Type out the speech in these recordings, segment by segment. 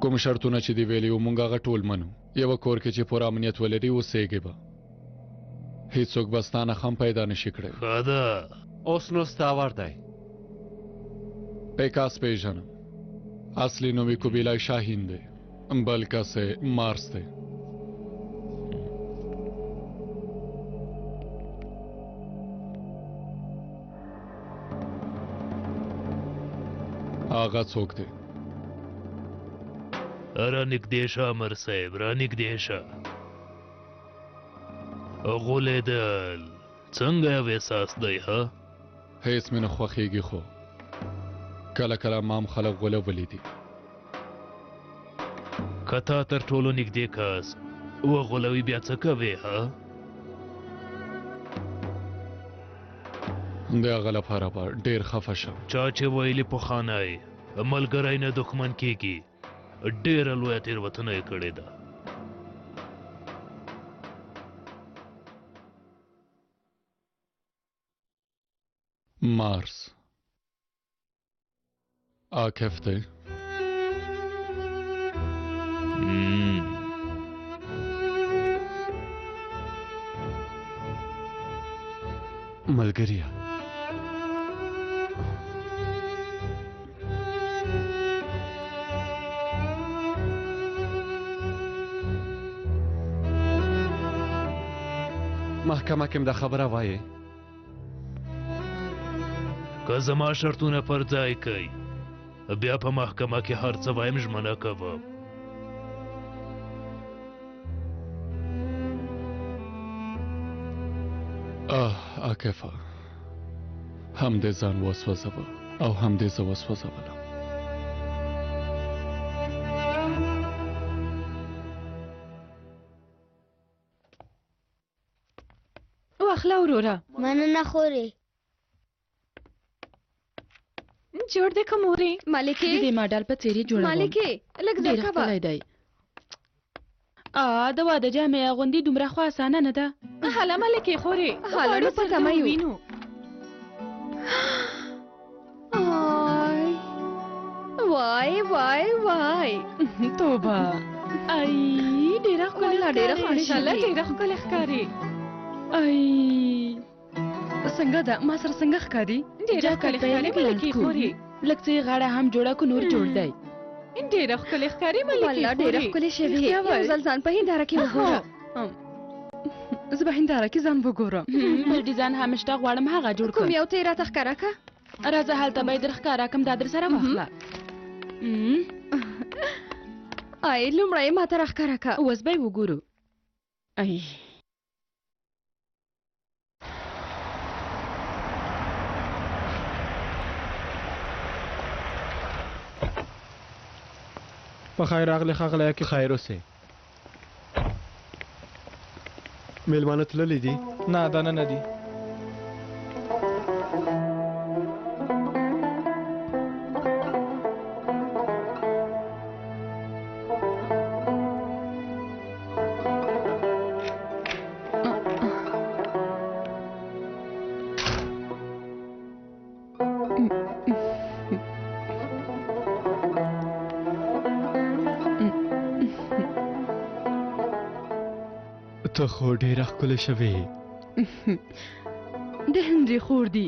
کوم شرطونه چې دی ویلي وو موږ هغه ټول منو. یوه کور کې چې پوره امنیت ولري اوسېږي به. هیڅوک به ستا نه خم پیدا نشي کړی. ښه ده. اوس نو ستا وار دی. پیکاس پیژنم. اصلي نوم یې کوبیلای شاهین دی، بل کس یې مارس دی. هغه څوک دی؟ را نږدې شه امر صاحب، را نږدې شه. غولېدل څنګه یو احساس دی ها؟ هیڅ مې نه خوښېږي خو کله کله مام خلک غوله ولیدي. که تا تر ټولو نږدې کس وغولوي بیا څه کوې ها؟ د هغه لپاره به ډېر خفه شم. چا چې ویلي پخوانی ملګری نه دښمن کېږي، ډېره لویه تېروتنه یې کړې ده. مارس عاکف دی. ملګریا محکمه کې دا خبره وایي که زما شرطونه پر ځای کوي بیا په محکمه کې هر څه وایم ژمنه کوم. عاکفه هم دې ځان وسوځوه او هم دې زه وسوځولم. واخله وروره. مننه خورې. جوړ دې که مورې. مالکې د دې ماډل په څېرې جوړوم. مالکې لږ ډېر ځکه به ښکلی دی. د واده جامې اغوندي دومره خو اسانه نه ده. هله ملکې خورې هله نو په تمه یو. وینو وای وای وای توبه. ای ډېره ښکلې والله ډېره ښکلې ماشاءالله شوې. ډېره ښکلې ښکاري. ای څنګه ده ما سره څنګه ښکاري؟ ډېره ښکلې ښکاري ملکې خورې. لږ څه یې غاړه هم جوړه کو نور جوړ دی. ډېره ښکلې ښکاري ملکې والله ډېره ښکلې شوې. یو ځل ځان په هنداره کې وګوره. زه به هنداره کې ځان وګورم. بل ډیزاین هم شته غواړم هغه جوړ کوم کړم. یو ته یې راته ښکاره که؟ راځه هلته به یې در ښکاره کړم دا در سره واخله. ای لومړی ما ته راښکاره که. اوس به یې وګورو. ای په خیر راغلی ښاغلی کې خیر اوسې. میلمانه تللی دي؟ نه دا نه دي. ته خو ډېره ښکلې شوې. د هنري خور دي.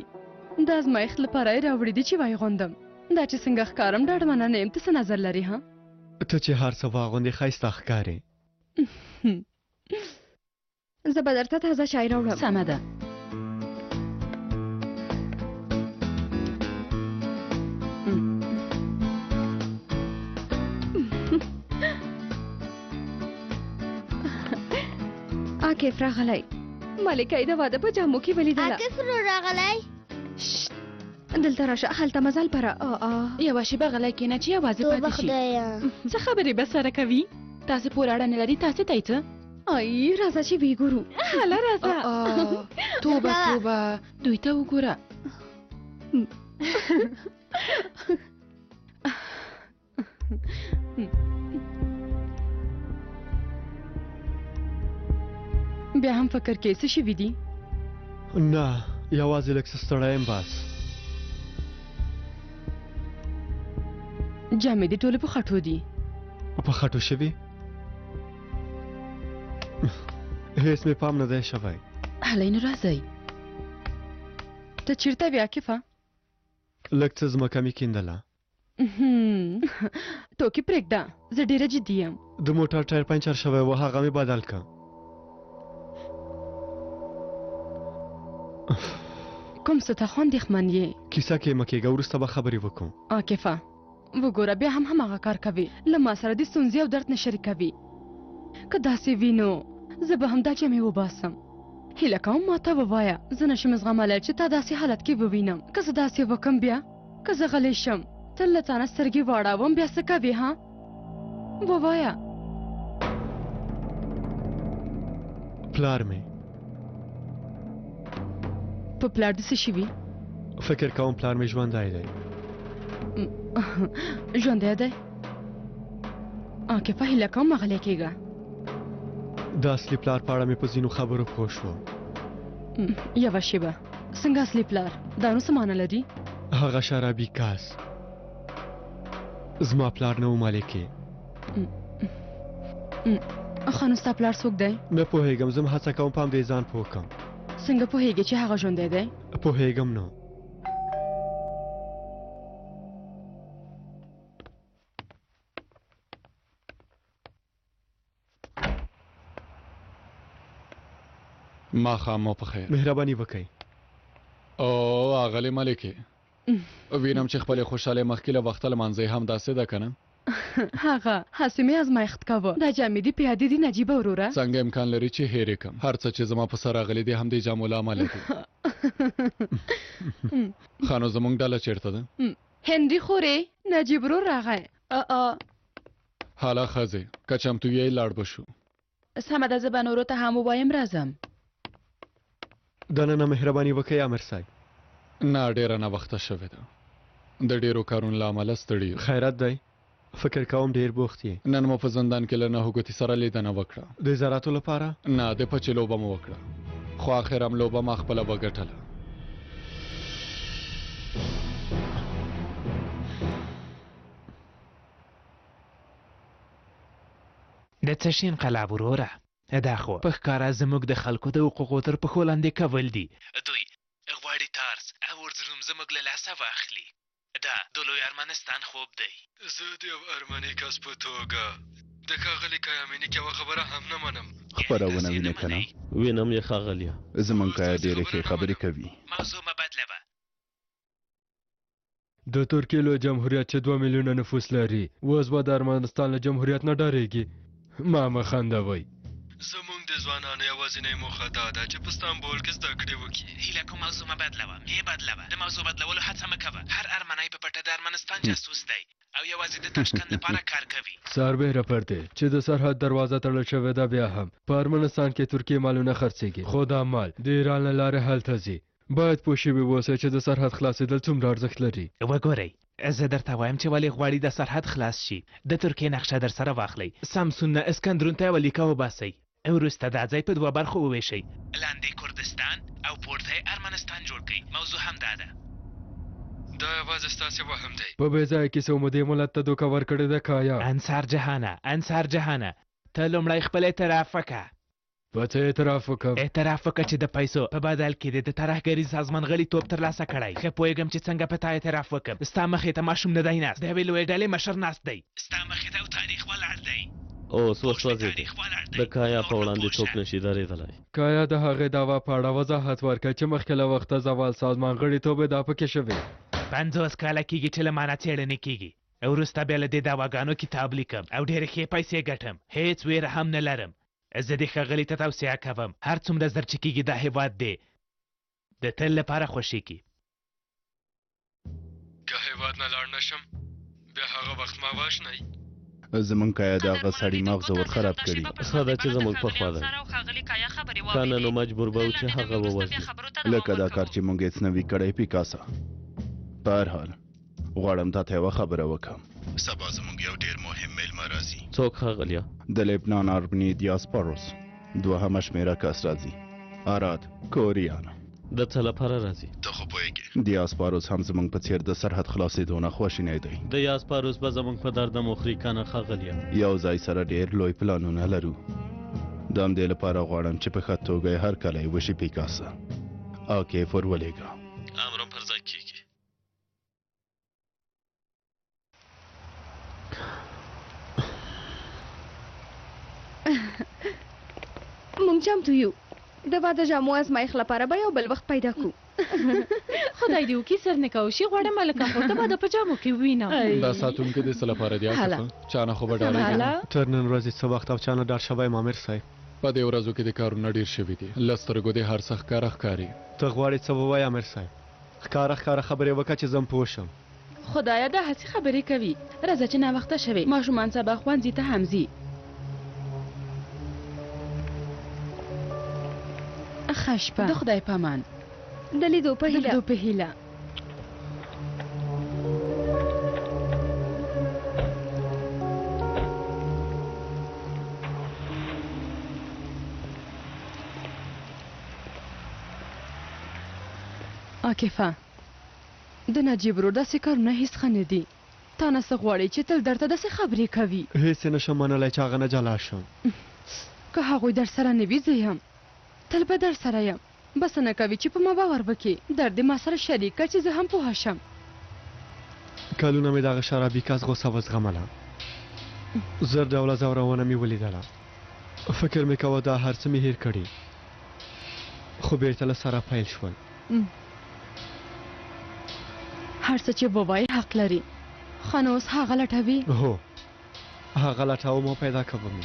دا زما یخ لپاره یې راوړي دي چې وایغوندم. دا چې څنګه ښکارم ډاډمنه نه یم. ته څه نظر لرې ها؟ ته چې هر څه واغوندې ښایسته ښکارې. زه به درته تازه چای راوړم. سمه ده. عاکف راغلی. ملکه یې د واده په جامو کې ولیدله. عاکف رو راغلی. دلته راشه هلته مزل پره. یوه شېبه غلی کښېنه چې یوازې توبه پاتې شي. خدایه. څه خبرې به سره کوي؟ تاسې پورې اړه نه لري. تاسې ته یې څه؟ ای راځه چې ویې ګورو. هله راځه. توبه توبه دوی ته وګوره. بیا هم فکر کې څه شوي دي؟ نه یوازې لږ څه ستړی یم بس. جامې دې ټولې په خټو دي. په خټو شوي هیڅ مې پام نه دی شوی هلئ نو راځئ ته چیرته وې عاکفه لږ څه ځمکه مې کیندله ټوکې پرېږده زه ډېره جدي یم د موټر ټایر پنچر شوی و هغه مې بدل که کوم څه ته خو اندېښمن یې کیسه کې مه کېږه وروسته به خبرې وکړو عاکفه وګوره بیا هم هماغه کار کوي له ما سره د ستونزې او درد نه شریکوي که داسې وي نو زه به هم دا جمع وباسم هیله کوم ما ته ووایه زه نشم زغملی چې تا داسې حالت کې ووینم که زه داسې وکړم بیا که زه غلی شم تل له تا نه سترګې واړوم بیا څه کوې ها ووایه پلار مې په پلار دې څه شوي فکر کوم پلار مې ژوندی دی ژوندی دی عاکفه هیله کوم مه غلی کېږه د اصلي پلار په اړه مې په ځینو خبرو پوه شوم یوه شیبه څنګه اصلي پلار دا نو څه معنی لري هغه شرابي کس زما پلار نه و مالکې ښه نو ستا پلار څوک دی نه پوهېږم زه هڅه کوم پام دې ځان پوه کړم څنګه پوهېږې چې هغه ژوندی دی پوهېږم نو ماښام مو په خیر مهرباني وکئ او اغلې ملکې وینم چې خپلې خوشحالۍ مخکې له وخته لمانځئ هم داسې ده که نه هغه هسې مې ازمایښت کوه دا جامې دې پیادې دي نجیبه وروره څنګه امکان لري چې هېرې کړم هر څه چې زما په سر راغلي دي همدې جامو له امله دي ښه نو زموږ ډله چېرته ده هنري خورې نجیب ورور راغی حالا ښځې که چمتو یې لاړ به شو سمه ده زه به نورو ته هم ووایم راځم دننه مهرباني وکئ امر صاحب نه ډېره ناوخته شوې ده د ډېرو کارونو له امله ستړي یو خیرت دی فکر کوم ډیر بوخت یې نن مو په زندان کې له نهو ګوتې سره لیدنه وکړه د زراعتو لپاره نه د پچې لوبه مو وکړه خو اخر هم لوبه ما خپله وګټله د څه شي انقلاب وروره دا خو په ښکاره زموږ د خلکو د حقوقو تر پښو لاندې کول دي دوی غواړي تارس او ورځروم زموږ له لاسه واخلي دا د لوی ارمنستان خوب دی زه د یو ارمني کس په توګه د ښاغلي کیامیني یوه خبره هم نه منم خپرونه وینې که نه وینم یې ښاغلیه زموږ کایه ډېرې ښې خبرې کوي موضوع مه بدلوه د ترکیې لوی جمهوریت چې 2 میلیونه نفوس لري اوس به د ارمنستان له جمهوریت نه ډارېږي ما مه خندوئ زموږ د ځوانانو یوازینۍ موخه دا ده چې په استانبول کې زده کړې وکړي هیله کوم موضوع مه بدلوه یې بدلوه د موضوع بدلولو هڅه مه کوه هر ارمنی په پټه د ارمنستان جاسوس دی او یوازې د تاشکند لپاره کار کوي سربېره پر دې چې د سرحد دروازه تړل شوې ده بیا هم په ارمنستان کې ترکیې مالونه خرڅېږي خو دا مال د ایران له لارې هلته ځي باید پوه شوي اوسئ چې د سرحد خلاصېدل څومره ارزښت لري وګورئ زه درته وایم چې ولې غواړي د سرحد خلاص شي د ترکیې نقشه در سره واخلئ سامسون نه اسکندرون ته یوه لیکه وباسئ وروسته دا ځای په 2 برخو وویشئ لاندې کردستان او پورته ارمنستان جوړ کړئ موضوع هم دا ده دا یوازې ستاسې وهم دی په بې ځایه کیسو مو دې ملت ته دوکه ورکړې ده کایا انصار جهانه ته لومړی خپل اعتراف وکړه په څه اعتراف وکړم اعتراف وکړه چې د پیسو په بدل کې د ترهګري سازمان غړیتوب ترلاسه کړی ښه پوهېږم چې څنګه په تا اعتراف وکړم ستا مخې ته ماشوم نه دی ناست د یوې لویې ډلې مشر ناست دی ستا مخې ته تاریخ ولاړ دی اوس وسوځېدې د کایا په وړاندې څوک نشي درېدلی کایا د هغې دعوا په اړه وضاحت ورکړه چې مخکې له وخته زوال سازمان غړیتوب یې دا پکې شوی 50 کاله کېږي چې له مانه څېړنې کېږي وروسته بیا له دې دعواګانو کتاب لیکم او ډېرې ښې پیسې ګټم هېڅ ویره هم نه لرم زه دې ښاغلي ته توصیه کوم هر څومره زر چې کېږي دا هېواد دی د تل لپاره خوښېږي که هېواد نه لاړ نشم بیا هغه وخت ما واشنئ زمونږ کایه د هغه سړي مغز ور خراب کړي ښه ده چې زموږ په خوا دی که نه نو مجبور به و چې هغه ووژني لکه دا کار چې مونږ هېڅ نه وي کړی پیکاسا په هر حال غواړم تا ته یوه خبره وکړم سبا زموږ یو ډېر مهم میلمه راځي څوک ښاغلیه د لبنان آرمني دیاسپوروس 2 شمېره کس راځي آراد کوریان د څه لپاره راځي؟ ته خو پوهېږې دیاسپاروس هم زموږ په څېر د سرحد خلاصېدو نه خواشینی دی. د یاسپاروس به زموږ په درد مخري کنه ښاغلیه. یو ځای سره ډېر لوی پلانونه لرو. د همدې لپاره غواړم چې په ښه توګه یې هرکلی وشي پیکاسا. آکیف ور ولېږه. امر پر ځای کېږي. مونږ چمتو یو. د واده جامو ازمایښت لپاره به یو بل وخت پیدا کړو. خدای دې وکړي سر نه کوشي غواړم ملکه خو ته به د پجامو کې وینم. دا ساتونکي د څه لپاره دی آکیفه؟ چا نه خو به ډارېږي. تر نن ورځې څه وخت او چا نه ډار شوی یم امیر صاحب. په دې ورځو کې د کارونه ډېر شوي دي. له سترګو دې هر څه ښکاره ښکاري. ته غواړې څه ووایې امیر صاحب؟ ښکاره خبرې وکړه چې زه پوه شم. خدایا دا هسې خبرې کوي. راځه چې ناوخته شوې ماشومان سبا ښوونځي ته هم ځي. ښه شپه. د خدای په امان. د لیدو په هیله. آکیفه د نجیب ورور داسې کارونه هیڅ ښه نه دي. تا نه څه غواړي چې تل درته داسې خبرې کوي؟ هیڅ یې نشم منلی چې هغه نه جلا شم. که هغوی در سره نه وي زه یم تل به در سره یم. بس نه کوي چې په ما باور وکړي. درد ما سره شریک کړ چې زه هم پوه شم. کلونه مې دغه شرابي کس غوسه وزغمله. زر ډوله ځورونه مې ولیدله. فکر مې کوه دا هر څه مې هیر کړي. خو بیرته له سره پیل شول. هر څه چې ووایي حق لري. خو نو اوس هغه لټوي؟ هو هغه لټوم او پیدا کوم.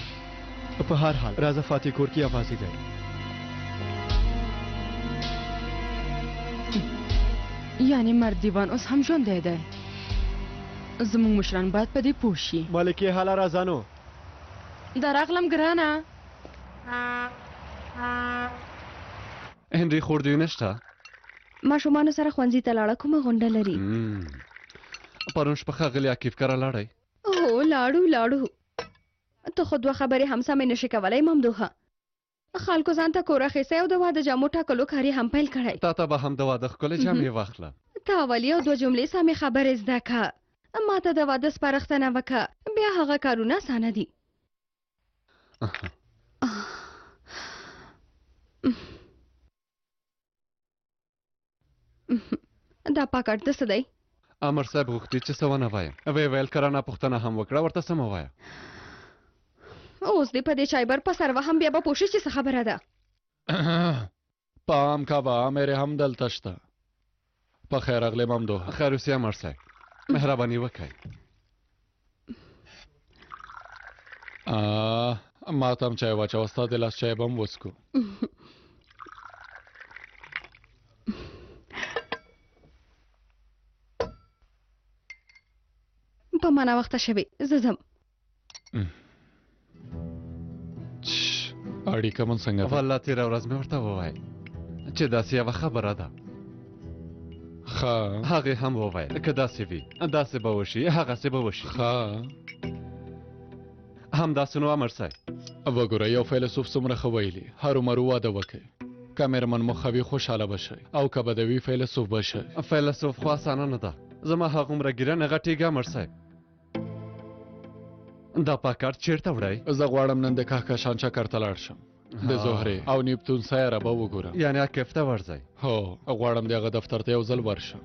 په هر حال راځه فاتح کور کې اوازې دی. یعنی مرد دیوان اوس هم ژوندی دی. زموږ مشران باید په دې پوه شي. ملکې حاله راځه نو. درغلم ګرانه. هنري خور دوی نشته؟ ماشومانو سره ښوونځي ته لاړه. کومه غونډه لري؟ پرون شپه ښاغلي عکیف کره لاړئ؟ هو لاړو. ته خو دوه خبرې هم سمې نشي کولی ممدوحه. خلکو ځان ته کور اخیستی او د واده جامو ټاکلو کار یې هم پیل کړی. تا ته به هم د واده ښکلې جامې واخله. ته اول یو دوه جملې سمې خبرې زده که. ما ته د واده سپارښتنه وکړه. بیا هغه کارونه اسانه دي. دا پاکټ د څه دی؟ امر صاحب غوښتي چې څه ونه وایم. ویې ویل که رانه پوښتنه هم وکړه ورته څه مه وایه. اوس دې په دې چایبر په سر وهم بیا به پوه شي چې څه خبره ده. پام کوه میرې هم دلته شته. په خیر راغلی ممدوحه. خیر اوسې امر صاحب مهرباني وکړئ. ما ته هم چای واچوه. ستا د لاس چای به هم وڅکو. په ما ناوخته شوې زه ځم. اړیکه مون څنګه ده؟ والله تېره ورځ مې ورته ووایه چې داسې یوه خبره ده. ښه هغې هم وویل که داسې وي داسې به وشي هغسې به وشي. ښه همداسې نو امر صاحب. وګوره یو فیلسوف څومره ښه ویلي هرومرو واده وکړئ. که مېرمن مو ښه وي خوشحاله به شئ او که بده وي فیلسوف به شئ. فیلسوف خو اسانه نه ده. زما هغومره ګیره نه غټېږي امر صاحب. دا پاکټ چیرته وړئ؟ زه غواړم نن د کهکشان چکر ته لاړ شم. د زهرې او نیپتون سیاره به وګورم. یعنې عکیف ته ورځئ؟ هو غواړم د هغه دفتر ته یو ځل ورشم.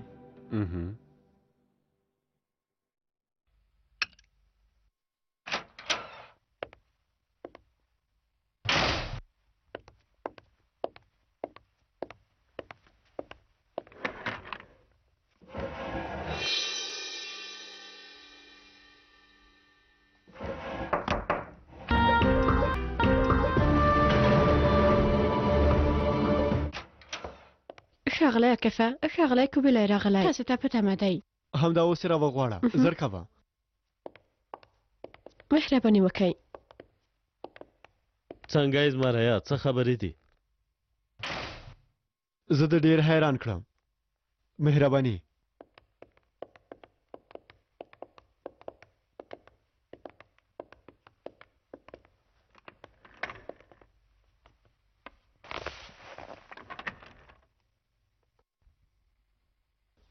ښاغلی عکیفه ښاغلی کوبیلی راغلی. تاسو ته په تمه دی. همدا اوس یې راوغواړه. زر کوه. مهرباني وکړئ. څنګه یې زما ریا څه خبرې دي؟ زه د ډېر حیران کړم. مهرباني.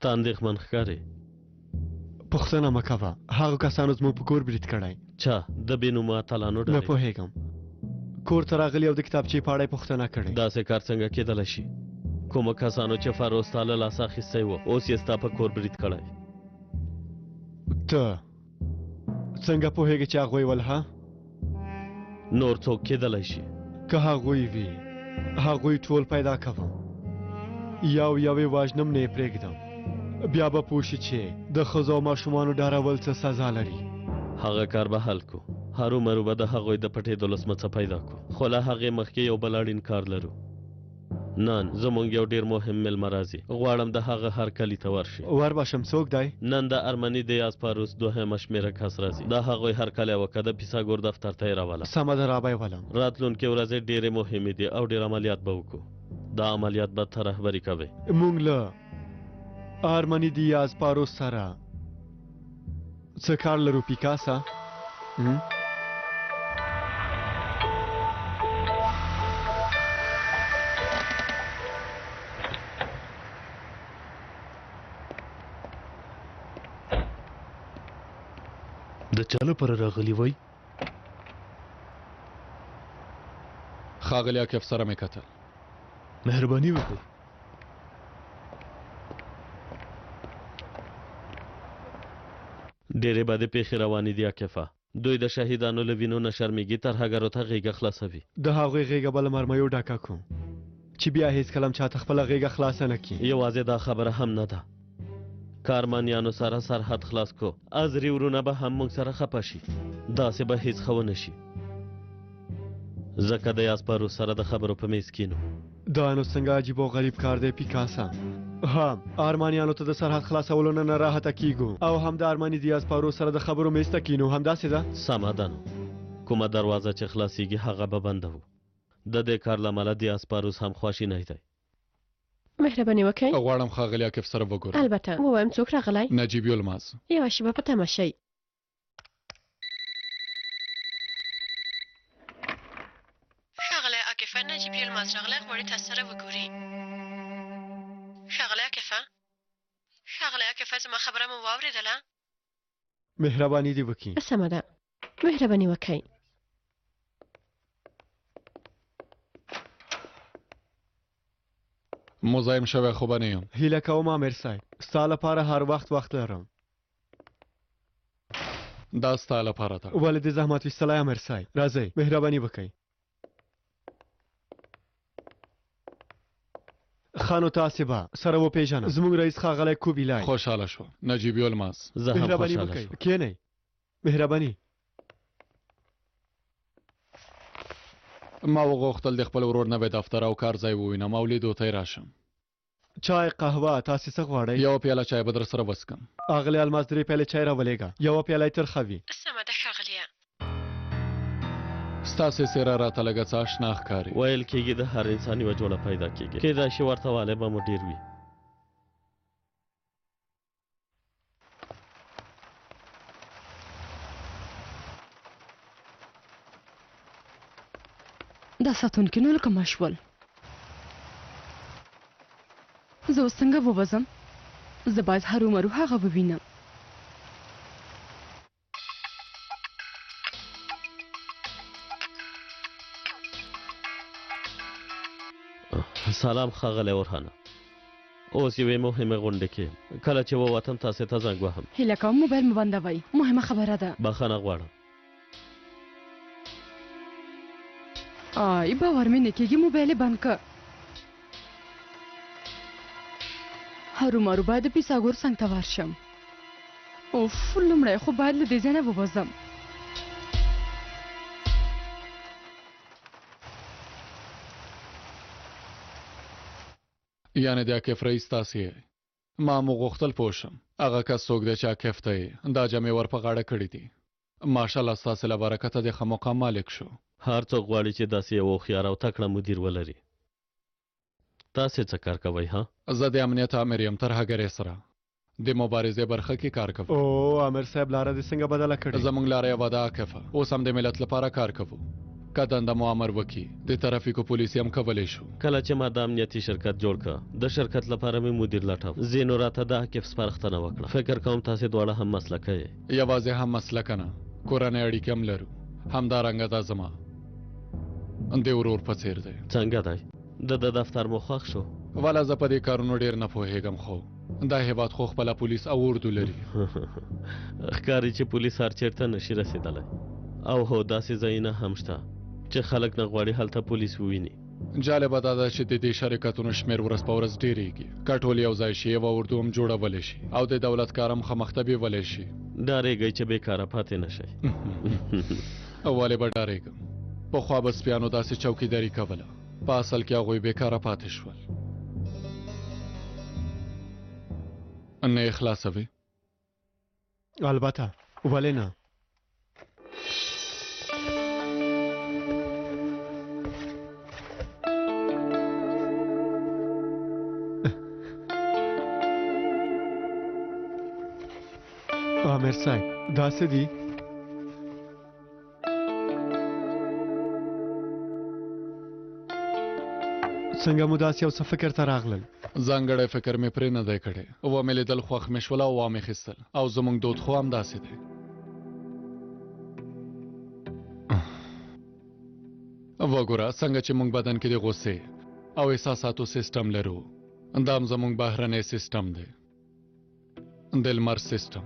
ته اندېښمن ښکارې. پوښتنه مه کوه، هغو کسانو زموږ په کور برید کړی. چا د بې نومه اتلانو نه ډلې؟ پوهېږم. کور ته راغلي او د کتابچې په اړه یې پوښتنه کړې. داسې کار څنګه کېدلی شي؟ کومو کسانو چې فاروز ستا له لاسه اخیستی و اوس یې ستا په کور برید کړی؟ ته څنګه پوهېږې چې هغوی ول ها؟ نور څوک کېدلی شي؟ که هغوی وي هغوی ټول پیدا کوم، یو یو یې وژنم، نه یې پرېږدم. بیا به پوه شي چې د ښځو او ماشومانو ډارول څه سزا لري. هغه کار به حل کو. هرومرو به د هغوی د پټېدو لسمڅه پیدا کو، خو له هغې مخکې یو بل اړین کار لرو. نن زموږ یو ډیر مهم میلمه راځي، غواړم د هغه هر کلي ته ورشي. وربشم. څوک دی؟ نن د ارمني د یاسپاروس دوهمه شمېره کس راځي. د هغوی هر کلی وکه د پیساګور دفتر ته یې راوله. سمه ده، رابی ولم. راتلونکې ورځې ډېرې مهمې دي او ډېر عملیات به وکړو. دا عملیات به ته رهبري کوې. موږ له آرمني د یاسپاروس سره څه کار لرو پیکاسا؟ د چا لپاره راغلی وای؟ ښاغلی عاکف سره مې کتل. مهرباني وکړئ. ډېرې بدې پیښې روانې دي عاکفه. دوی د شهیدانو له وینو نه شرمېږي، ترهګرو ته غېږه خلاصوي. د هغوی غېږه به له مرمیو ډکه کوم چې بیا هېڅکله هم چاته خپله غېږه خلاصه نه کړي. یوازې دا خبره هم نه ده، کارمانیانو سره سرحد خلاص کو، ازري ورونه به هم موږ سره خفه شي. داسې به هېڅ ښه ونه شي، ځکه د یاسپاروس سره د خبرو په میز کینو. دا نو څنګه عجیب او غریب کار دی پیکاسا. هم آرمانیانو ته د سرحد خلاصولو نه راحته کیږو او هم د آرماني د یاسپاروس سره د خبرو میز ته کینو. همداسې ده؟ سمه ده نو. کومه دروازه چې خلاصیږي هغه به بنده وو. د دې کار له امله د یاسپاروس هم خواشینی دی. مهرباني وکړئ. غواړم ښاغلی عاکف سره وګورم. البته. ووایم څوک راغلی؟ نجیب یلماز. یوه شیبه په تمه شئ. ښاغلی عاکفه، نجیب یلماز راغلی، غواړي تاسو سره وګوري. ښاغلی عاکفه، ښاغلی عاکفه، زما خبره مو واورېدله؟ مهرباني دې وکړي. سمه ده، مهرباني وکړئ. مزاحم شوی خو به نه یم. هیله کوم امیر صاحب، ستا لپاره هر وخت لرم. دا ستا لپاره ده. ولې دې زحمت ویستلی امیر صاحب؟ راځئ، مهرباني وکړئ. خانو تاسې به سره وپېژنم. زموږ رئیس ښاغلی کوبیلای. خوشحاله شو. نجیب یلماز. زه هم خوشحاله شوم. کښېنئ. مهرباني. ما وغوښتل د خپل ورور نه به دفتر او کار ځای ووینم او لیدو ته یې راشم. چای، قهوه، تاسې څه غواړئ؟ یوه پیاله چای به در سره وڅښم. اغلې الماس 3 پیالې چای راولېږه. یوه پیاله یې ترخه وي. سمه ده ښاغلیه. ستاسې څېره راته لږه څه اشنا ښکاري. ویل کېږي د هر انسان یوه جوړه پیدا کېږي، کېدای شي ورته والی به مو ډېر وي. دا ساتونکي نو لکه مشول. زه اوس څنګه ووځم؟ زه باید هرومرو هغه ووینم. سلام ښاغلی ورهانه. اوس یوې مهمې غونډې کې کله چې ووتم تاسې ته زنګ وهم. هیله کوم موبایل مو بندوئ، مهمه خبره ده. بخښنه غواړم. آی باور مې نه کېږي، موبایل یې بند که. هرومرو باید د پیساګور څنګ ته ورشم. اوف، لومړی خو باید له دې ځای نه ووځم. یعنې د عاکف رئیس تاسې یې؟ ما مو غوښتل پوه شم هغه کس څوک دی چې عاکف ته یې دا جمې ور په غاړه کړي دي. ماشاءالله ستاسې له برکته د ښه مقام مالک شو. هر څوک غواړي چې داسې یو هوښیار او تکړه مدیر ولري. تاسې څه کار کوئ ها؟ زه د امنیت امر یم، ترهګرۍ سره د مبارزې برخه کې کار کوم. او امیر صاحب، لاره دې څنګه بدله کړې؟ زموږ لاره یوه ده عاکفه. اوس هم د ملت لپاره کار کوو. که دنده مو امر وکړي د ترافیکو پولیس هم کولی شو. کله چې ما د امنیتي شرکت جوړ کړ د شرکت لپاره مې مدیر لټاو ځینو راته د عاکف سپارښتنه وکړه. فکر کوم تاسې دواړه هم مسلکه یې. یوازې هم مسلکه نه، کورنۍ اړیکې هم لرو. همدارنګه دا زما د ورور په څیر دی. څنګه دی؟ د دفتر مو خوښ شو؟ والا زه په دې کارونو ډیر نه پوهېږم، خو دا هیواد خو خپله پولیس او اردو لري. ښکاري چې پولیس هر چېرته نشي رسېدلی، او هو داسې ځایونه هم شته چې خلک نه غواړي هلته پولیس وویني. جالبه دا ده چې د دې شرکتونو شمېر ورځ په ورځ ډېرېږي. که ټول یو ځای شي یوه اردو هم جوړولی شي او د دولت کار هم خمخته بیولی شي. ډارېږئ چې بېکاره پاتې نه شئ. ولې به ډارېږم؟ پخوا به سپیانو داسې چوکیداري کوله، په اصل کې هغوی بېکاره پاتې شول. نه یې خلاصوي؟ البته، ولې نه؟ عامر صاحب دا څه دي؟ څنګه مو داسې یو څه فکر ته راغلل؟ ځانګړی فکر مې پرې نه دی کړی. ومې لیدل خوښ مې شول او وامې خیستل، او زموږ دود خو هم داسې دی. وګوره څنګه چې موږ بدن کې د غصې او احساساتو سیستم لرو، دا هم زموږ بهرنی سیستم دی، د لمر سیستم.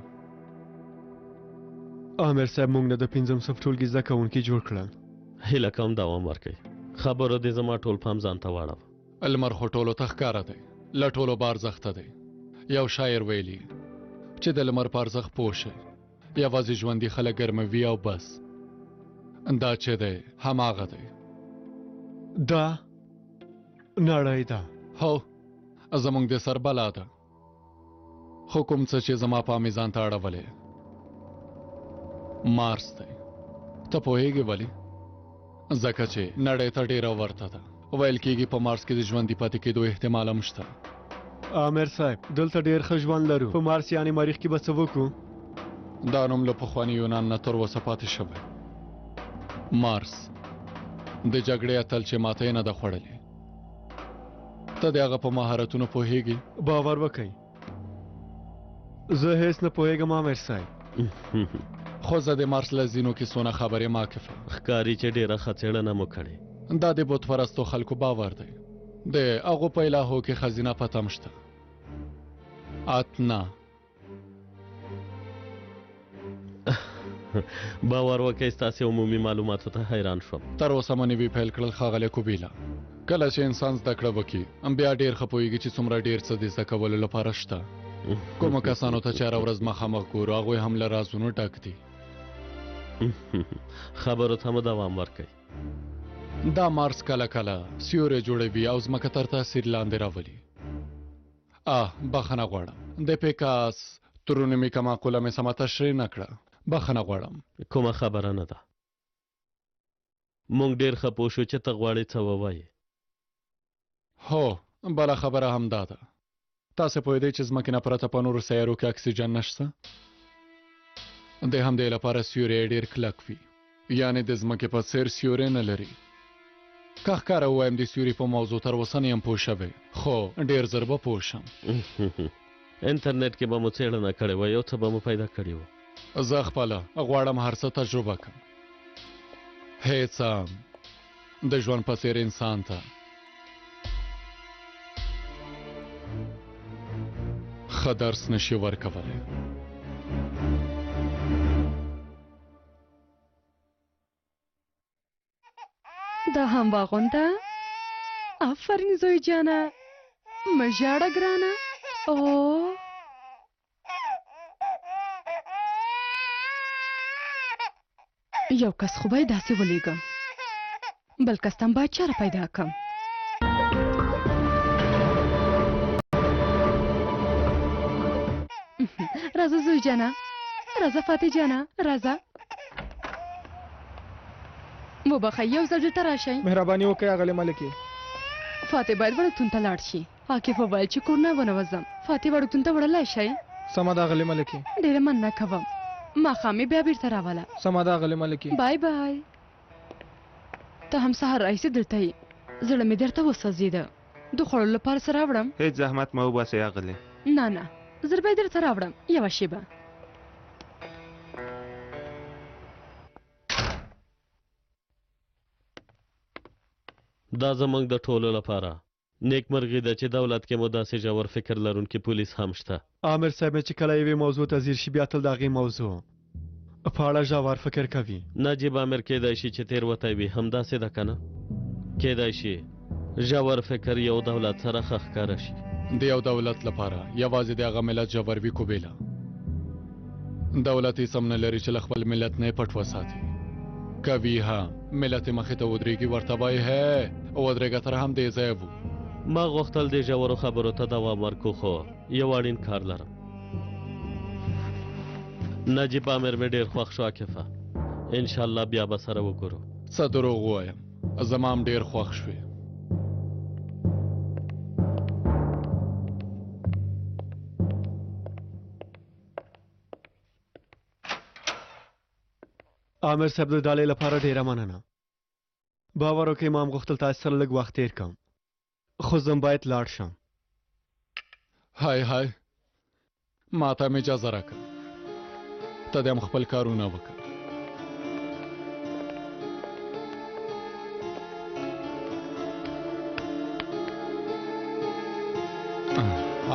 عامر صاحب موږ نه د 5م صف ټولګي زده کوونکي جوړ کړل. هیله کوم دوام ورکړئ. خبرو دې زما ټول پام ځان ته واړوه. لمر خو ټولو ته ښکاره دی، له ټولو به ارزښته دی. یو شاعر ویلي چې د لمر په ارزښت پوه شئ، یوازې ژوندي خلک ګرموي او بس. دا چې دی هماغه دی. دا نړۍ ده. هو زموږ د سر بلا ده، خو کوم څه چې زما په میزان ته اړولی مارس دی. ته پوهېږې ولې؟ ځکه چې نړۍ ته ډېره ورته ده. ویل کېږي په مارس کې د ژوندي پاتې کېدو احتمال هم شته. عامر صاحب دلته ډېر ښه ژوند لرو. په مارس یعنې مریخ کې به څه وکړو؟ دا نوم له پخواني یونان نه تر اوسه پاتې شوی. مارس د جګړې اتل چې ماته یې نه ده خوړلې. ته د هغه په مهارتونو پوهېږې؟ باور وکئ زه هیڅ نه پوهېږم عامر صاحب. خو زه د مارس له ځینو کیسو نه خبر یم عاکفه. ښکاري چې ډېره ښه څېړنه مو کړې. دا د بت پرستو خلکو باور دی. د هغو په الهو کې خزینه پتم شته. اتنا باور وکئ ستاسې عمومي معلوماتو ته حیران شوم. تر اوسه مې نوي پیل کړل ښاغلی کوبیله. کله چې انسان زده کړه وکړي بیا ډېر ښه پوهېږي چې څومره ډېر څه د زده کولو لپاره شته. کومو کسانو ته چې هره ورځ مخامخ ګورو هغوی هم له رازونو ډک دي. خبرو ته مو دوام ورکئ. دا مارس کله کله سیوری جوړوي او ځمکه تر تاثیر لاندې راولي. بخښنه غواړم، د پیکاس ترونیمیکه معقوله مې سمه تشریح نه کړه. بخښنه غواړم. کومه خبره نه ده. موږ ډېر ښه پوه شو چې ته غواړې څه ووایې. هو بله خبره هم دا ده. تاسې پوهېدئ چې ځمکې نه پرته په نورو سیارو کې اکسیجن نشته؟ د همدې لپاره سیوری یې ډېر کلک وي، یعنې د ځمکې په څېر سیوری نه لري. که ښکاره ووایم د سیوري په موضوع تر اوسه نه یم پوه شوی، خو ډېر ژر به پوه شم. انټرنیټ کې به مو څېړنه کړې وه، یو څه به مو پیدا کړي وو. زه خپله غواړم هر څه تجربه کړم. هېڅ هم د ژوند په څېر انسان ته ښه درس نشي ورکولی. دا هم واغونده. آفرین زوی جانه، مه ژاړه ګرانه. یو کس خو باید داسې ولیږم، بل کس ته هم باید چاره پیدا کړم. راځه زوی جانه، راځه فاتح جانه، راځه. وبخئ یو ځل دلته راشئ. مهرباني وکړئ اغلې ملکې. فاتح باید وړکتون ته لاړ شي. عاکف وویل چې کور نه ونوځم. فاتح وړکتون ته وړلی شئ؟ سمه ده اغلې ملکې. ډېره مننه کوم. ماښام مې بیا بیرته راوله. سمه ده اغلې ملکې. بای بای. ته هم سهار راهیسې دلته یې زړه مې درته وسوځېده د خوړلو لپاره څه راوړم هیڅ زحمت مه وباسئ اغلې نه نه زر به یې درته راوړم یوه شېبه دا زموږ د ټولو لپاره نیکمرغي ده چې دولت کې مو داسې ژور فکر لرونکي پولیس هم شته عامر صاحب چې کله یوې موضوع ته ځیر شي بیا تل د هغې موضوع په اړه ژور فکر کوي نجیب عامر کېدای شي چې تېروتی وي همداسې ده که نه کېدای شي ژور فکر یو دولت سره ښه ښکاره شي د یو دولت لپاره یوازې د هغه ملت ژور وي کوبېله دولت هېڅ هم نه لري چې له خپل ملت نه یې پټ وساتي کوي ها ملت یې مخې ته ودرېږي ورته وایي هی ودرېږه تر هم دې ځایه وو ما غوښتل دې ژورو خبرو ته دوام ورکو خو یو اړین کار لرم نجیب عامر مې ډېر خوښ شو عاکفه انشاءالله بیا به سره وګورو څه دروغ ووایم زما هم ډېر خوښ شوې عامر صاحب د ډالۍ لپاره ډېره مننه باور وکړئ ما هم غوښتل تاسو سره لږ وخت تېر کړم خو زه باید لاړ شم های های ما ته هم اجازه راکړه ته دې هم خپل کارونه وکړه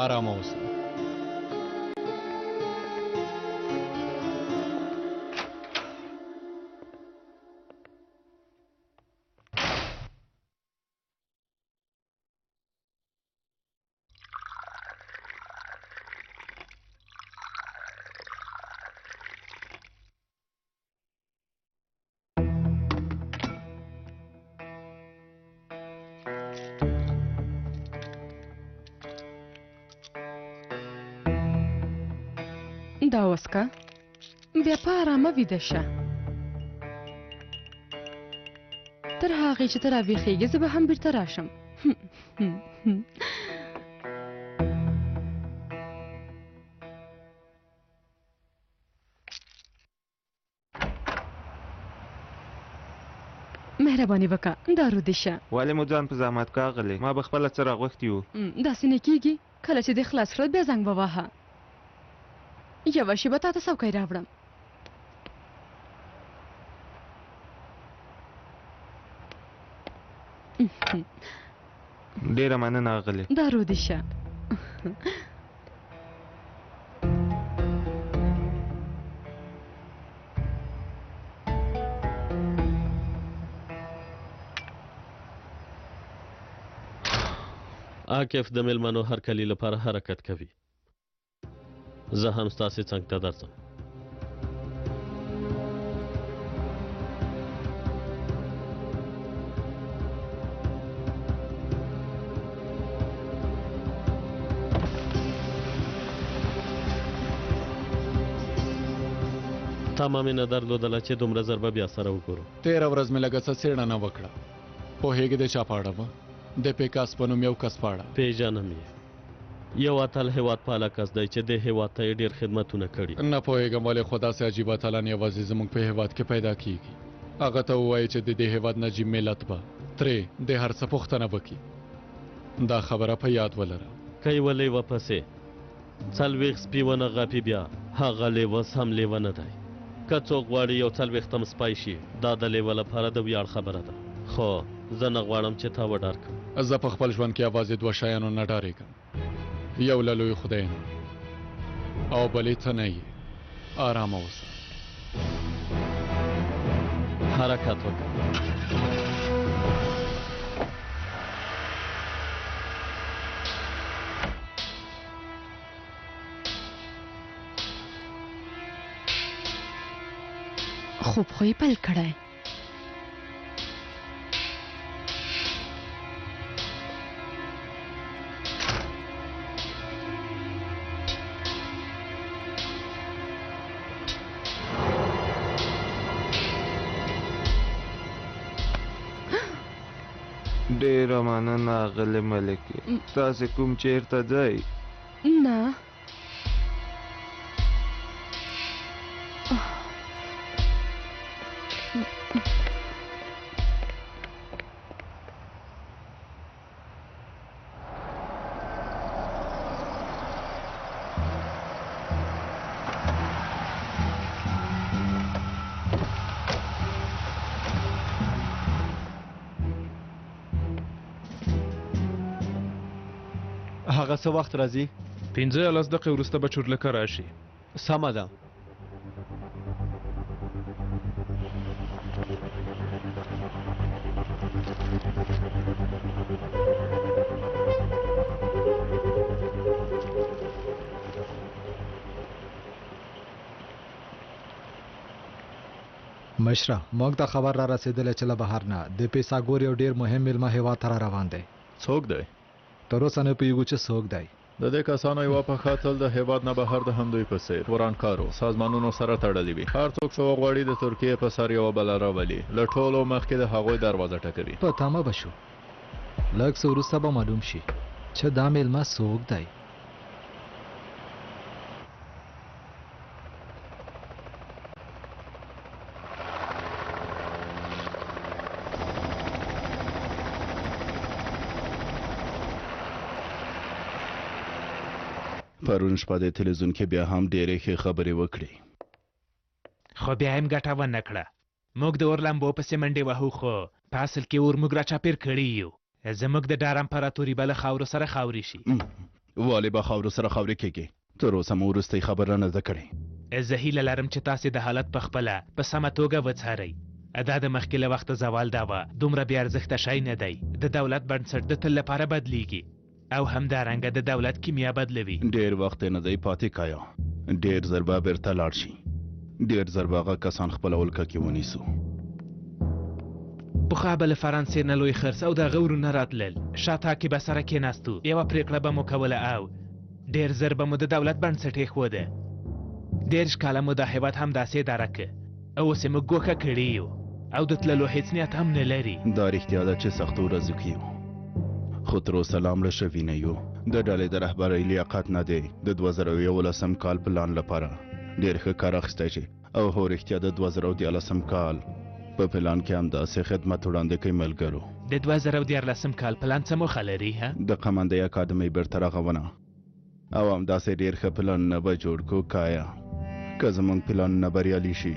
آرامه اوسه دا وسکه بیا په ارامه ویده شه تر هغې چې ته راویښېږې زه به هم بیرته راشم مهرباني وکړه دا رو دې شه ولې مو ځان په زحمت کا اغلې ما به خپله څه راغوښتي وو داسې نه کېږي کله چې دې خلاص کړل بیا زنګ وواهه یوه شېبه تا ته څوکی راوړم ډېره مننه اغلې دا رو دې شه عاکف د میلمنو هرکلي لپاره حرکت کوي زه هم ستاسې څنګ ته درځم تمه مې نه درلودله چې دومره زر به بیا سره وګورو تېره ورځ مې لږه څه څېړنه وکړه پوهېږې د چا په اړه وه د پیکاس په نوم یو کس په اړه پیژنم یې یو اتل هېواد پاله کس دی چې دې هېواد ته یې ډېر خدمتونه کړي نه پوهېږم ولې خو داسې عجیب اتلان یوازې زموږ په هېواد کې پیدا کیږي هغه ته ووایي چې د دې هېواد نجیب ملت به ترې د هر څه پوښتنه وکړي دا خبره په یاد ولره که یې ولیوه پسې څلوېښت سپي ونه غاپي بیا هغه لیوه سم لیوه نه دی که څوک غواړي یو څلوېښتم سپی شي دا د لیوه لپاره د ویاړ خبره ده خو زه نه غواړم چې تا وډار کړم زه په خپل ژوند کې یوازې دوه شیانو نه ډارېږم یو له لوی خدای نه او بلې ته نه یې ارامه اوسه حرکت وکړه خوب خو یې پیل کړی ډېره مننه اغلې ملکې تاسې کوم چېرته ځئ نه هغه څه وخت راځي؟ 15 دقیقې وروسته به چورلکه راشي. سمه ده. مشره موږ ته خبر را رسیدلی چې له بهر نه د پیساګور یو ډیر مهم میلمه هیواد ته را روان دی. څوک دی؟ تر اوسه نه پوهیږو چې څوک دی. د دې کسانو یوه پښه تل د هیواد نه بهر د همدوی په څیر ورانکارو سازمانونو سره تړلې وي. هر څوک چې وغواړي د ترکیې په سر یوه بله راولي، له ټولو مخکې د هغوی دروازه ټکوي. په تمه به شو، لږ څه وروسته به معلوم شي چې دا میلمه څوک دی. پرون شپه د تلویزیون کې بیا هم ډېرې ښې خبرې وکړې، خو بیا هم ګټه ونه کړه. موږ د اور لمبو پسې منډې وهو، خو په اصل کې اور موږ راچاپېر کړي یو. زموږ د ډار امپراتوري به له خاورو سره خاورې شي. والې به خاورو سره خاورې کېږي. تر اوسه مو وروستۍ خبره نه ده کړې. زه هیله لرم چې تاسې د حالت په خپله په سمه توګه وڅارئ. دا د مخکې له وخته زوال دا وه، دومره بې ارزښته شی نه دی. د دولت بنسټ د تل لپاره بدلیږي او همدارنګه د دولت کیمیا بدلوي. ډېر وخت نه دی پاتې کایا، ډېر زر به بیرته لاړ شي. ډېر زر به هغه کسان خپله ولکه کې ونیسو. پخوا به له فرانسې نه لوی خرڅ او د هغه ورونه راتلل، شاته کې به سره کېناستو، یوه پرېکړه به مو کوله او ډېر زر به مو د دولت بنسټ ایښوده. 30 کاله مو دا هېواد همداسې اداره که، اوس یې موږ ګوښه کړي یو او د تللو هېڅ نیت هم نه لري. دا رښتیا ده چې سختو ورځو کې یو، خو تر اوسه لا مړه شوي نه یو. د ډلې د رهبرۍ لیاقت نه دی د 2011 کال پلان لپاره ډېر ښه کار اخیستی چې او هو رښتیا د 2013 کال په پلان کې همداسې خدمت وړاندې کوي ملګرو. د 2013 کال پلان څه موخه لري؟ د قمندۍ اکاډمۍ بیرته رغونه او همداسې ډېر ښه پلانونه به جوړ کړو. کایا که زموږ پلانونه بریالي شي،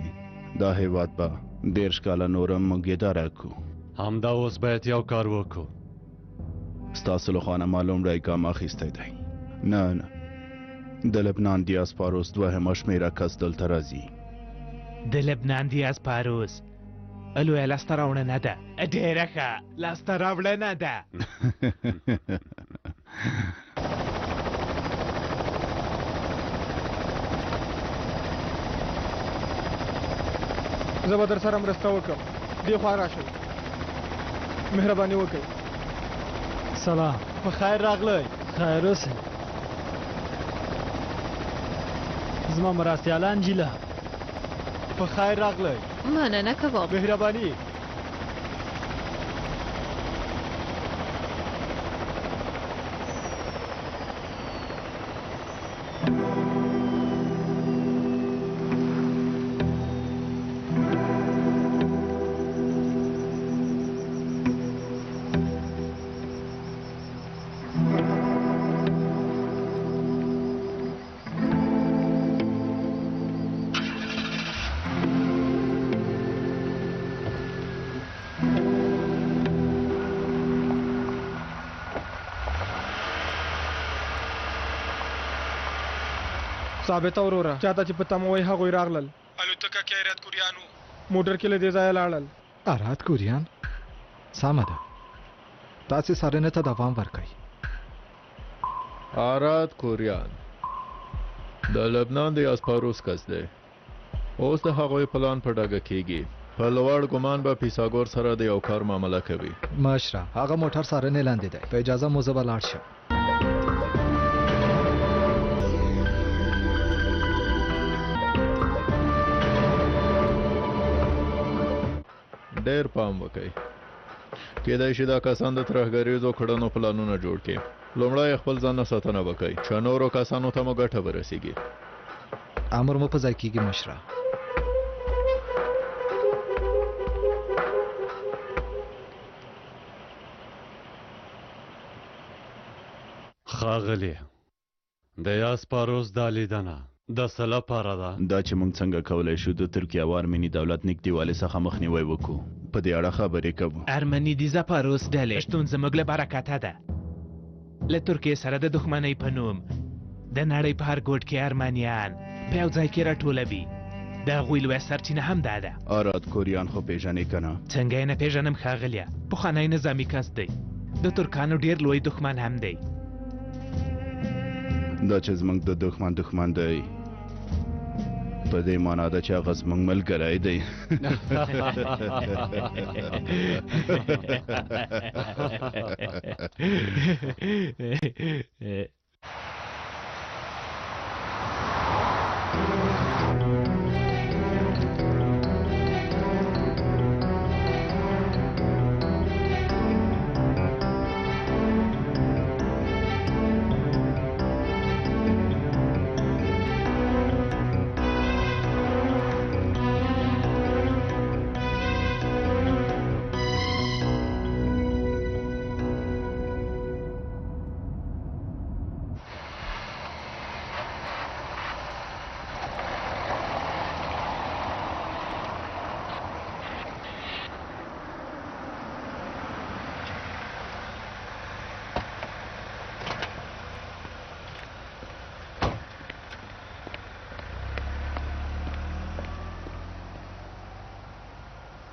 دا هېواد به 30 کاله نور هم موږ اداره کړو. همدا اوس باید یو کار وکړو. ستاسو له خوا نه ما لومړی ګام اخیستی دی. نه د لبنان دیاسپاروس دوهمه شمېره کس دلته راځي. د لبنان دیاسپاروس لویه لاسته راوړنه ده، ډېره ښه لاسته راوړنه ده. زه به در سره مرسته وکړم، دې خوا راشئ، مهرباني وکړئ. سلام، په خیر راغلی. خیر اوسئ. زما مرستیالان جیله، په خیر راغلی. مننه کوم. مهرباني. ثابته وروره، چاته چې په تمه وای هغوی راغلل. الوتکه کې ایرات کوریانو موټر کې له دې ځایه لاړل. ارات کوریان؟ سمه ده، تاسې څارنې ته دوام ورکړئ. ارات کوریان د لبنان د اسپاروس کس دی. اوس د هغوی پلان په ډاګه کېږي. په لوړ ګمان به پیساګور سره د یو کار معامله کوي. مشره هغه موټر څارنې لاندې دی، په اجازه مو زه به لاړ شم. ډېر پام وکړئ، کېدای شي دا کسان د ترهګریزو کړنو پلانونه جوړ کړي. لومړی خپل ځان نه ساتنه وکړئ چې نورو کسانو ته مو ګټه ورسیږي. امر مو په ځای کېږي مشره. ښاغلی د اسپاروس دا لیدنه د څه لپاره ده؟ دا چې موږ څنګه کولی شو د ترکیه او ارمني دولت نږدېوالي څخه مخنیوی وکړو، په دې اړه خبرې کوو. ارمني د زپاروس ډلې شتون زموږ له برکته ده. له ترکیې سره د دښمنۍ په نوم د نړۍ په هر ګوټ کې ارمنیان په یو ځای کې راټولوي د هغوی لویه سرچینه هم دا ده. آراد کوریان خو پیژنې که نه؟ څنګه یې نه پیژنم ښاغلیه، پخوانی نظامي کس دی، د ترکانو ډېر لوی دښمن هم دی. دا چې زموږ د دښمن دی په دې معنا ده چې هغه زموږ ملګری دی.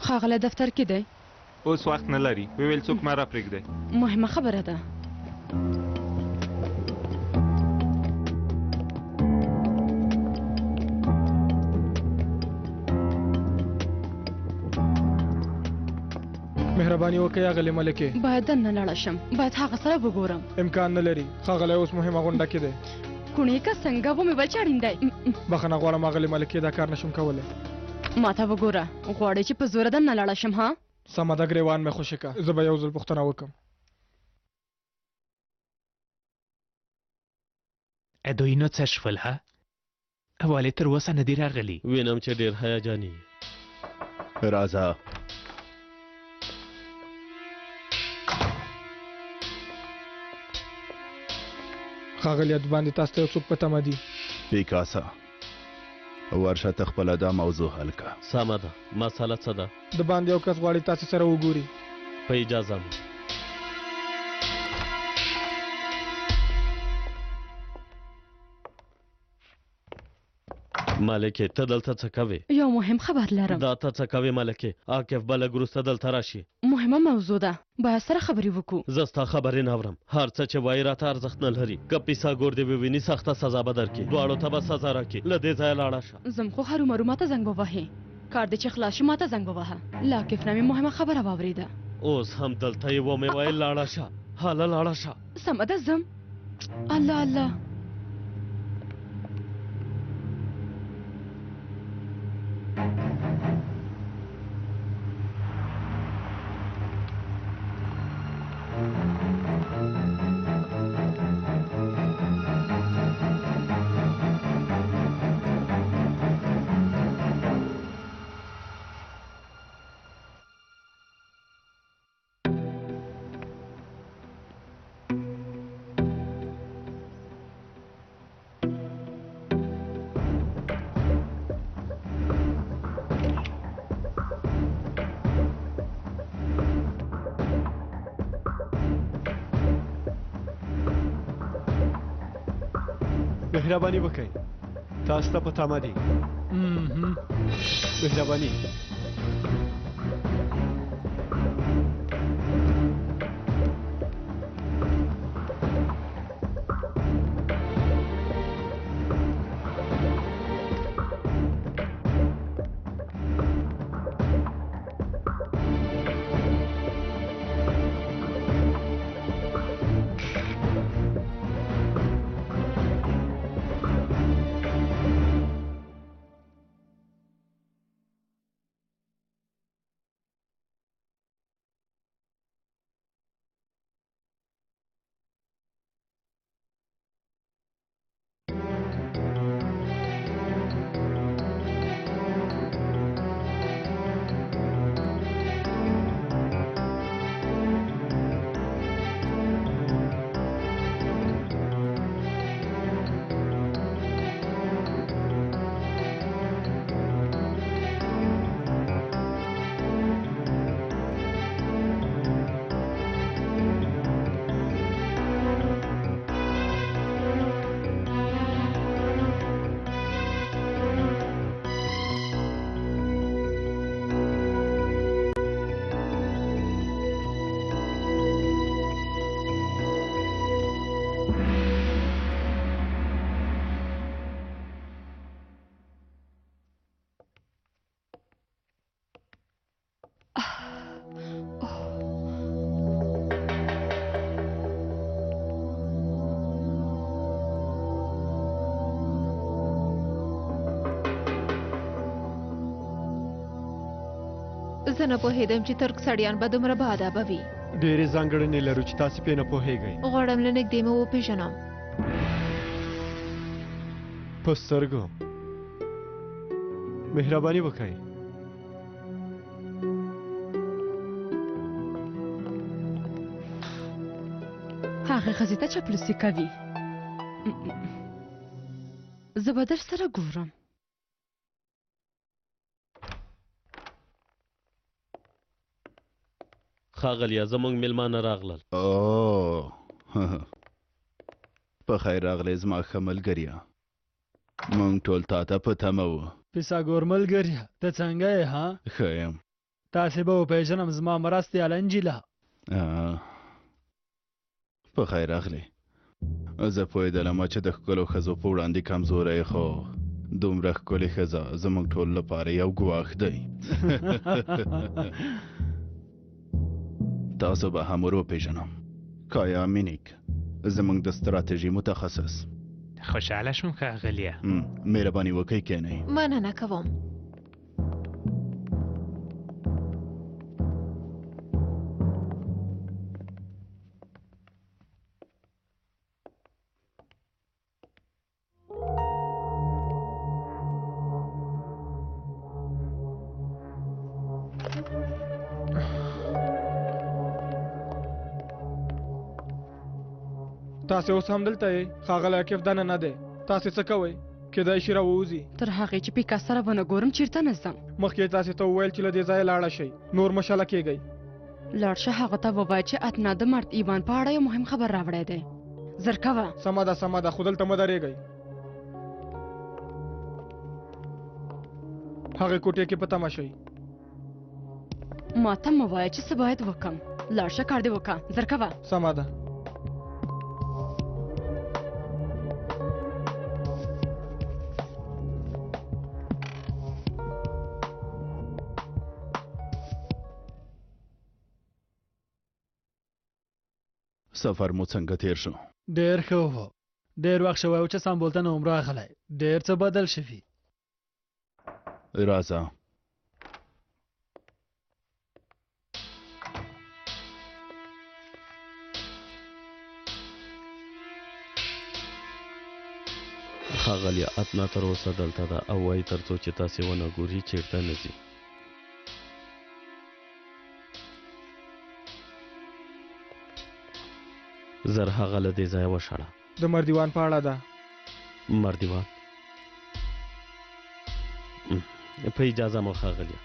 ښاغلی دفتر کې دی؟ اوس وخت نه لري، ویل څوک ما را پرېږدی. مهمه خبره ده. مهرباني وکړئ اغلې ملکې. باید دننه لاړه شم، باید هغه سره وګورم. امکان نه لري، ښاغلی اوس مهمه غونډه کې دی. کونې که څنګه ومې بل چا اړین دی. بخښنه غواړم اغلې ملکې، دا کار نشم کولی. ما ته وګوره، غواړې چې په زوره دننه لاړه شم؟ ها سمه ده، ګریوان مې خوشې که، زه به یو ځل پوښتنه وکړم. دوی نو څه شول ها؟ ولې تر اوسه نه دي راغلي؟ وینم چې ډېر هیجاني. راځه. ښاغلیه، د باندې تاسو ته یو څوک په تمه دي. پیکاسا، ورشه ته خپله دا موضوع حل که. سمه ده، مسله څه ده؟ د باندې یو کس غواړي تاسو سره وګوري. په اجازه مو. ملکې ته دلته څه کوې؟ یو مهم خبر لرم. دا ته څه کوې ملکې؟ عاقف به لږ وروسته دلته راشي. مهمه موضوع ده، باید سره خبرې وکړو. زه ستا خبرې نه اورم، هر څه چې وایي راته ارزښت نه لري. که پیسه ګور دې وویني سخته سزا به درکړي، دواړو ته به سزا راکړي. له دې ځایه لاړه شه. زم خو هرومرو ماته زنګ ووهې، کار دې چې خلاص شي ماته زنګ ووهه. له عاقف نه مې مهمه خبره واورېده. اوس هم دلته یې ومې ویل لاړه شه، هله لاړه شه. سمه ده ځم. الله الله. مهرباني وکړئ، تاسو ته په تمه دي. مهرباني. زه نه پوهېدم چې ترک سړیان به دومره باادبه وي. ډېرې ځانګړنې لرو چې تاسې پرې نه پوهېږئ. غواړم له نږدې مې وپېژنم. په سترګو مهرباني وکړئ. هغې ښځې ته چاپلوسي کوي. زه به در سره ګورم. ښاغلیه زموږ میلمانه راغلل. او په خیر راغلی زما ښه ملګریه. موږ ټول تا ته په تمه وو. پیساګور ملګریه ته څنګه یې ها؟ ښه یم. تاسې به وپېژنم زما مرستیاله انجیله. په خیر راغلی. زه پوهېدلم چې د ښکلو ښځو په وړاندې کمزوری خو دومره ښکلې ښځه زموږ ټول لپاره یو ګواښ دی. تاسو به هم ور وپېژنم. کایا مینیک زموږ د ستراتیژي متخصص. خوشحاله شوم ښاغلیه. مهرباني وکړئ کښېنئ. مننه کوم. تاسې اوس هم دلته یې؟ ښاغلی عاکف دننه نه دی. تاسې څه کوئ؟ کیدای شي راووځي. تر هغې چې پیکا سره ونه ګورم چېرته نه ځم. مخکې یې تاسې ته وویل چې له دې ځایه لاړه شئ. نور مشاله کېږئ. لاړ شه هغه ته ووایه چې اتنا د مرد ایوان په اړه یو مهم خبر راوړی دی. زر کوه. سمه ده سمه ده خو دلته مه درېږئ. هغې کوټې کې په تمه شئ. ما ته مه وایه چې څه باید وکړم. لاړ شه کار دې وکړه. زر کوه. سمه ده. سفر مو څنګه تیر شو؟ ډېر ښه و. ډېر وخت شوی و چې سمبول ته نه وم راغلی. ډېر څه بدل شوي. راځه. ښاغلیه اتنا تر اوسه دلته ده او وایي تر څو چې تاسې ونه ګوري چېرته نه ځي. زر هغه له دې ځایه وشړه. د مردیوان په اړه ده. مردیوان په اجازه مو ښاغلیه.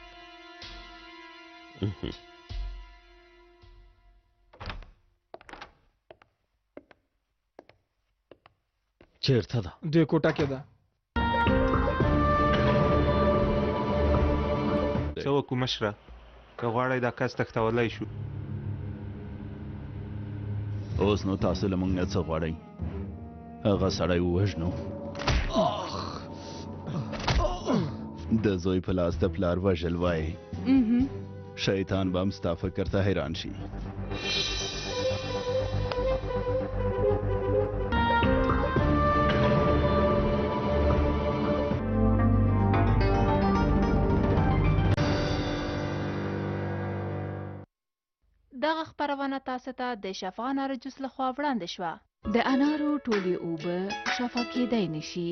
چېرته ده؟ دې کوټه کې ده. څه وکړو مشره؟ که غواړئ دا کس تښتولی شو. اوس نو تاسو له موږ نه څه غواړئ؟ هغه سړی ووژنو. د زوی په لاس د پلار وژل وایي. شیطان به هم ستا فکر ته حیران شي. دغه خپرونه تاسو ته د شفا انارو جوس لخوا وړاندې شوه. د انارو ټولې اوبه شفا کېدی نشي.